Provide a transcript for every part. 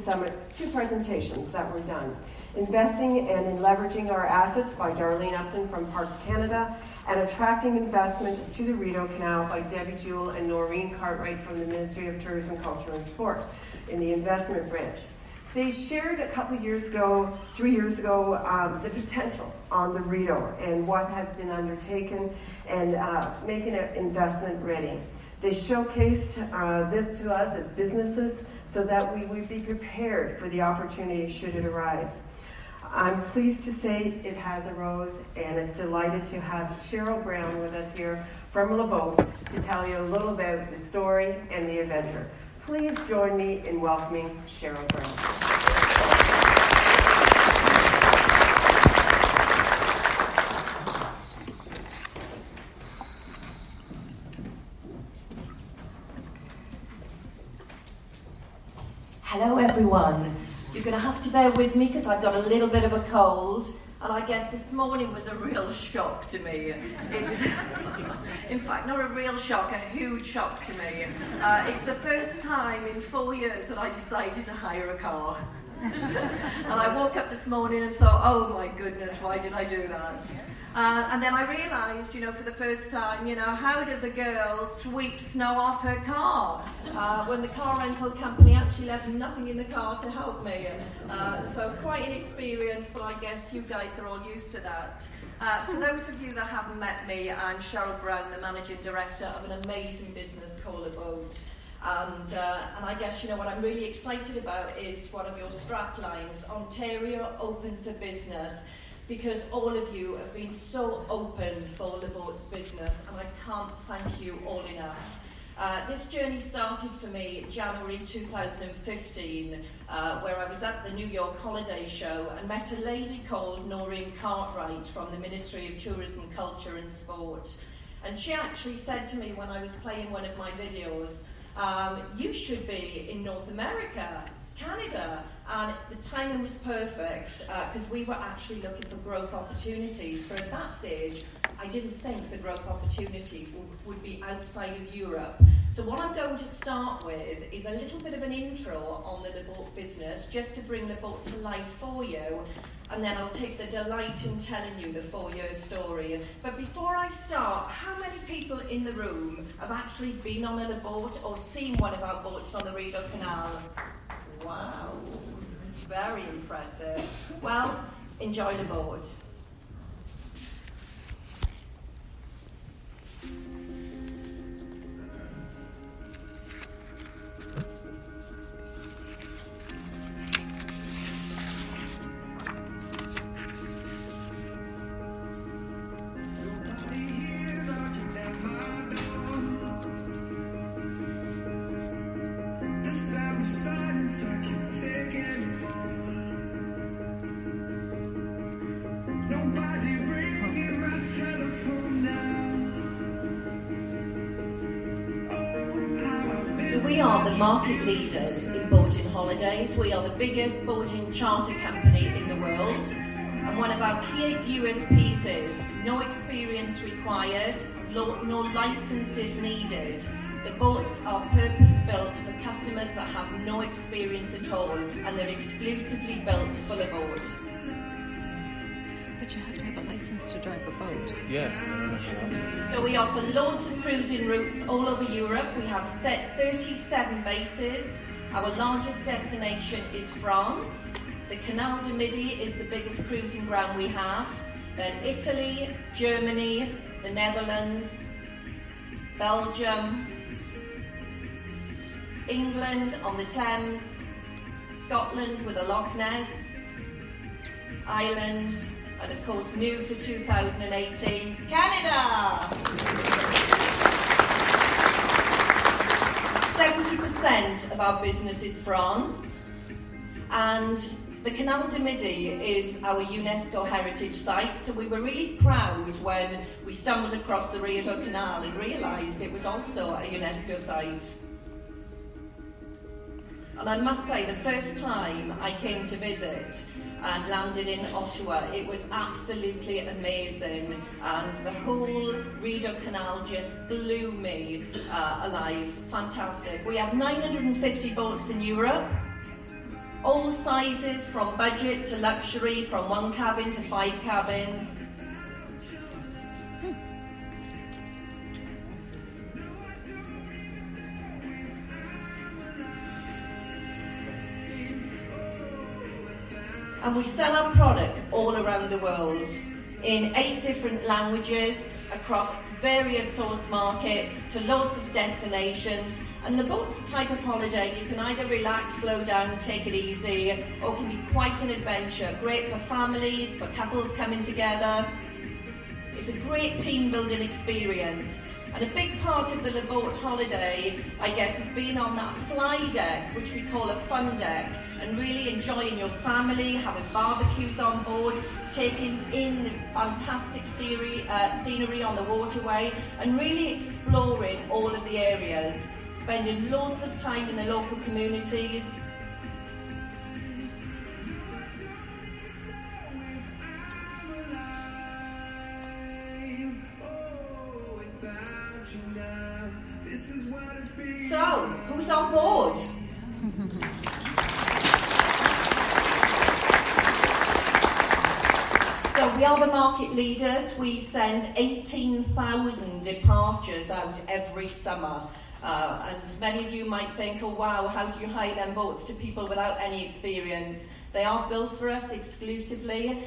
two presentations that were done. Investing and in Leveraging Our Assets by Darlene Upton from Parks Canada, and Attracting Investment to the Rideau Canal by Debbie Jewell and Noreen Cartwright from the Ministry of Tourism, Culture and Sport in the investment branch. They shared a couple years ago, 3 years ago, the potential on the Rideau and what has been undertaken and making it investment ready. They showcased this to us as businesses so that we would be prepared for the opportunity should it arise. I'm pleased to say it has arose, and it's delighted to have Cheryl Brown with us here from LeBoat to tell you a little about the story and the adventure. Please join me in welcoming Cheryl Brown. Hello everyone. You're going to have to bear with me because I've got a little bit of a cold, and I guess this morning was a real shock to me. It's, in fact, not a real shock, a huge shock to me. It's the first time in 4 years that I decided to hire a car. And I woke up this morning and thought, oh my goodness, why did I do that? And then I realised, for the first time, how does a girl sweep snow off her car when the car rental company actually left nothing in the car to help me? So quite an experience, but I guess you guys are all used to that. For those of you that haven't met me, I'm Cheryl Brown, the Managing Director of an amazing business called LeBoat. And I guess, what I'm really excited about is one of your strap lines, Ontario Open for Business, because all of you have been so open for LeBoat's business, and I can't thank you all enough. This journey started for me January 2015, where I was at the New York Holiday Show and met a lady called Noreen Cartwright from the Ministry of Tourism, Culture and Sport. And she actually said to me when I was playing one of my videos, you should be in North America, Canada, and the timing was perfect because we were actually looking for growth opportunities, but at that stage I didn't think the growth opportunities would be outside of Europe. So what I'm going to start with is a little bit of an intro on the LeBoat business, just to bring LeBoat to life for you, and then I'll take the delight in telling you the 4-year story. But before I start, how many people in the room have actually been on a LeBoat or seen one of our boats on the Rideau Canal? Wow, very impressive. Well, enjoy LeBoat. We are the market leaders in boating holidays. We are the biggest boating charter company in the world. And one of our key USPs is no experience required, no licenses needed. The boats are purpose-built for customers that have no experience at all, and they're exclusively built for the boat. But you have to have a license to drive a boat. Yeah. So we offer loads of cruising routes all over Europe. We have set 37 bases. Our largest destination is France. The Canal du Midi is the biggest cruising ground we have. Then Italy, Germany, the Netherlands, Belgium, England on the Thames, Scotland with the Loch Ness, Ireland, and of course new for 2018, Canada! 70% of our business is France, and the Canal du Midi is our UNESCO heritage site, so we were really proud when we stumbled across the Rideau Canal and realised it was also a UNESCO site. And I must say, the first time I came to visit and landed in Ottawa, it was absolutely amazing, and the whole Rideau Canal just blew me alive. Fantastic. We have 950 boats in Europe, all sizes, from budget to luxury, from 1 cabin to 5 cabins. And we sell our product all around the world in 8 different languages, across various source markets, to loads of destinations. And LeBoat's the type of holiday you can either relax, slow down, take it easy, or can be quite an adventure. Great for families, for couples coming together. It's a great team building experience. And a big part of the LeBoat holiday, I guess, is being on that fly deck, which we call a fun deck, and really enjoying your family, having barbecues on board, taking in the fantastic scenery on the waterway, and really exploring all of the areas, spending loads of time in the local communities. So, who's on board? So we are the market leaders. We send 18,000 departures out every summer. And many of you might think, oh wow, how do you hire them boats to people without any experience? They are built for us exclusively.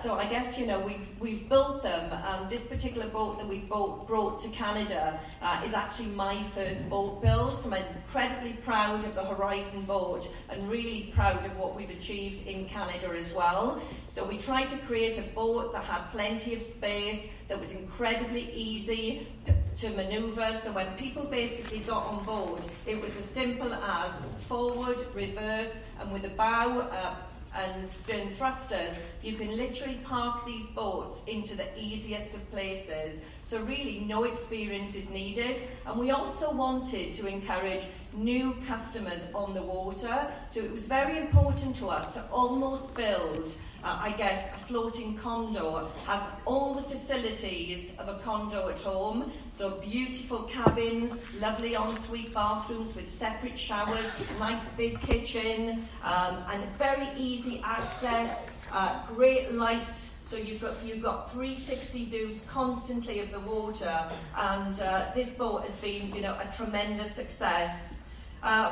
So I guess, you know, we've built them, and this particular boat that we've brought to Canada is actually my first boat build. So I'm incredibly proud of the Horizon boat and really proud of what we've achieved in Canada as well. So we tried to create a boat that had plenty of space, that was incredibly easy to manoeuvre. So when people basically got on board, it was as simple as forward, reverse, and with a bow and stern thrusters, you can literally park these boats into the easiest of places. So really no experience is needed. And we also wanted to encourage new customers on the water. So it was very important to us to almost build I guess a floating condo, has all the facilities of a condo at home. So beautiful cabins, lovely ensuite bathrooms with separate showers, nice big kitchen, and very easy access, great light. So you've got 360 views constantly of the water, and this boat has been, a tremendous success.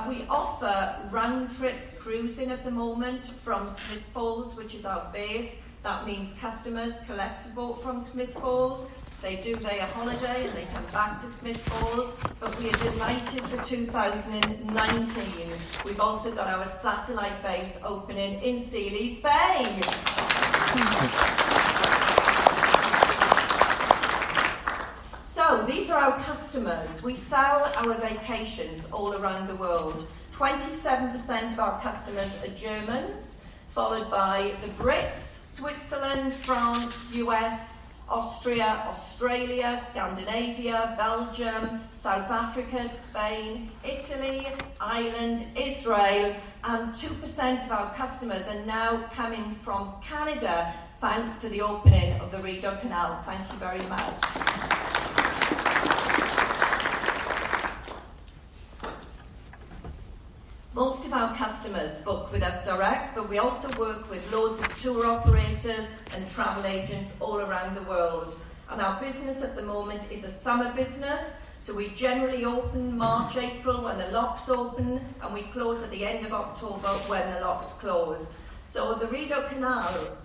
We offer round-trip cruising at the moment from Smith Falls, which is our base. That means customers collect a boat from Smith Falls, they do their holiday and they come back to Smith Falls. But we are delighted for 2019. We've also got our satellite base opening in Sealy's Bay. So these are our customers. We sell our vacations all around the world. 27% of our customers are Germans, followed by the Brits, Switzerland, France, US, Austria, Australia, Scandinavia, Belgium, South Africa, Spain, Italy, Ireland, Israel, and 2% of our customers are now coming from Canada, thanks to the opening of the Rideau Canal. Thank you very much. Most of our customers book with us direct, but we also work with loads of tour operators and travel agents all around the world. And our business at the moment is a summer business, so we generally open March, April when the locks open, and we close at the end of October when the locks close. So the Rideau Canal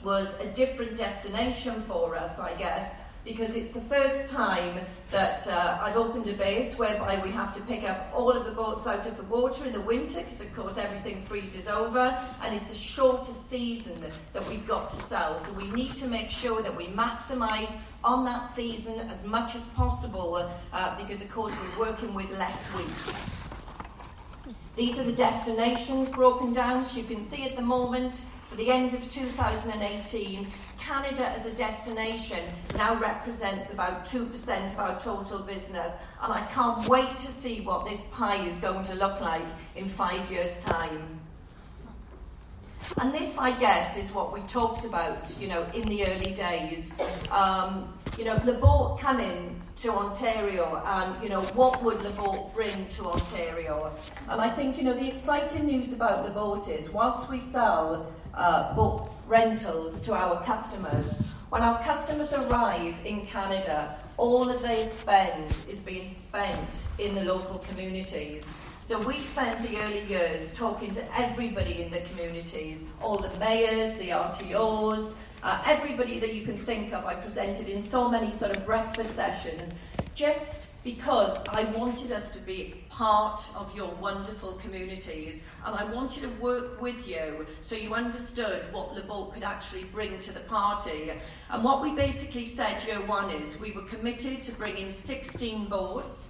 was a different destination for us, I guess, because it's the first time that I've opened a base whereby we have to pick up all of the boats out of the water in the winter, because of course everything freezes over, and it's the shortest season that we've got to sell. So we need to make sure that we maximise on that season as much as possible, because of course we're working with less weeks. These are the destinations broken down, so you can see at the moment, for the end of 2018, Canada as a destination now represents about 2% of our total business, and I can't wait to see what this pie is going to look like in 5 years' time. And this, I guess, is what we talked about, in the early days. LeBoat coming to Ontario and, what would LeBoat bring to Ontario? And I think, the exciting news about LeBoat is whilst we sell boat rentals to our customers, when our customers arrive in Canada, all of their spend is being spent in the local communities. So we spent the early years talking to everybody in the communities, all the mayors, the RTOs, everybody that you can think of. I presented in so many sort of breakfast sessions, just because I wanted us to be part of your wonderful communities, and I wanted to work with you so you understood what LeBoat could actually bring to the party. And what we basically said year one is we were committed to bringing 16 boats.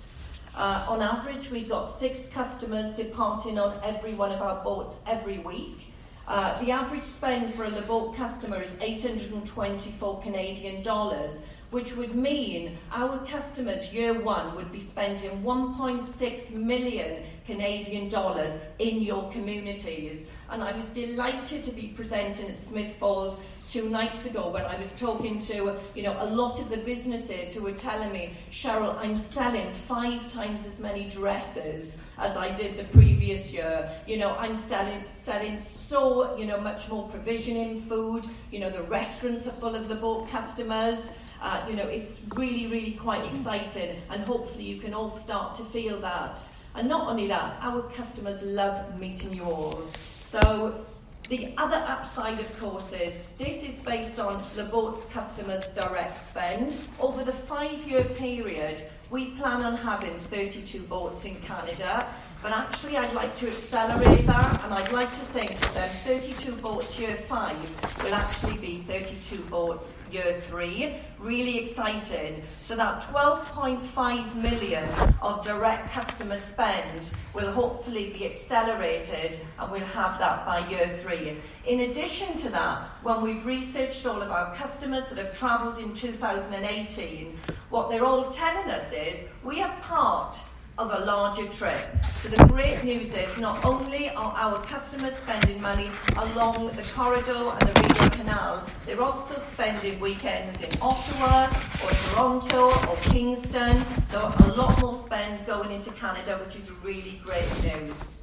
On average, we've got 6 customers departing on every one of our boats every week. The average spend for a LeBoat customer is 824 Canadian dollars, which would mean our customers year one would be spending 1.6 million Canadian dollars in your communities. And I was delighted to be presenting at Smith Falls 2 nights ago when I was talking to, a lot of the businesses who were telling me, Cheryl, I'm selling 5 times as many dresses as I did the previous year. I'm selling so, much more provision in food. The restaurants are full of LeBoat customers. It's really, really quite exciting, and hopefully you can all start to feel that. And not only that, our customers love meeting you all. So the other upside, of course, is this is based on LeBoat's customers' direct spend. Over the 5-year period, we plan on having 32 boats in Canada, but actually I'd like to accelerate that, and I'd like to think that 32 boats year 5 will actually be 32 boats year 3. Really exciting. So that 12.5 million of direct customer spend will hopefully be accelerated, and we'll have that by year 3. In addition to that, when we've researched all of our customers that have travelled in 2018, what they're all telling us is we are part of a larger trip. So the great news is not only are our customers spending money along the corridor and the Rideau Canal, they're also spending weekends in Ottawa or Toronto or Kingston. So a lot more spend going into Canada, which is really great news.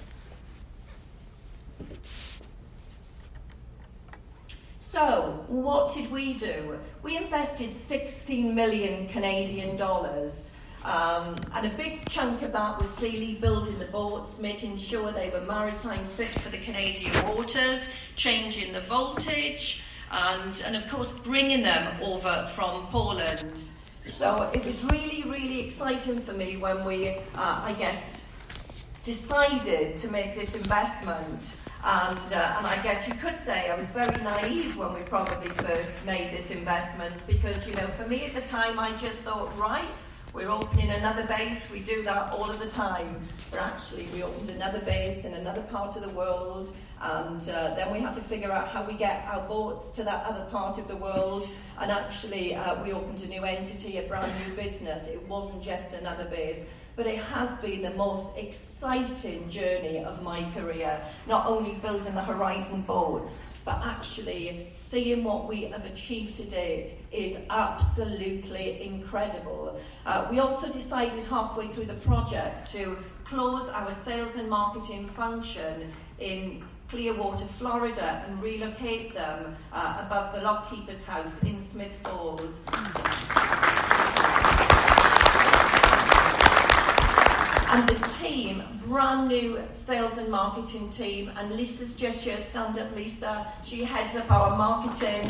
So, what did we do? We invested 16 million Canadian dollars. And a big chunk of that was clearly building the boats, making sure they were maritime fit for the Canadian waters, changing the voltage, and of course bringing them over from Poland. So it was really, really exciting for me when we, decided to make this investment. And I guess you could say I was very naive when we probably first made this investment, because, for me at the time I just thought, right, we're opening another base, we do that all of the time. But actually we opened another base in another part of the world, and then we had to figure out how we get our boats to that other part of the world, and actually we opened a new entity, a brand new business. It wasn't just another base. But it has been the most exciting journey of my career, not only building the Horizon boats, but actually seeing what we have achieved to date is absolutely incredible. We also decided halfway through the project to close our sales and marketing function in Clearwater, Florida, and relocate them above the Lockkeeper's house in Smith Falls. And the team, brand new sales and marketing team, and Lisa's just here, stand up Lisa, she heads up our marketing.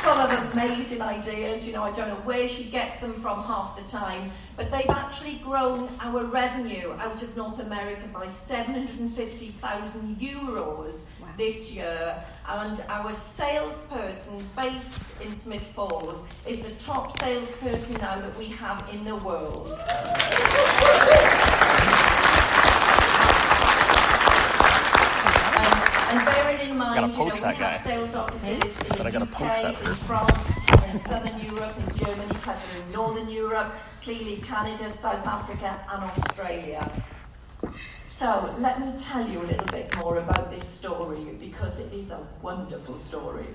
Full of amazing ideas, I don't know where she gets them from half the time, but they've actually grown our revenue out of North America by 750,000 euros this year, and our salesperson based in Smith Falls is the top salesperson now that we have in the world. And bearing in mind, we have sales offices in the UK, in France, in Southern Europe, in Germany, covering Northern Europe, clearly Canada, South Africa, and Australia. So let me tell you a little bit more about this story because it is a wonderful story.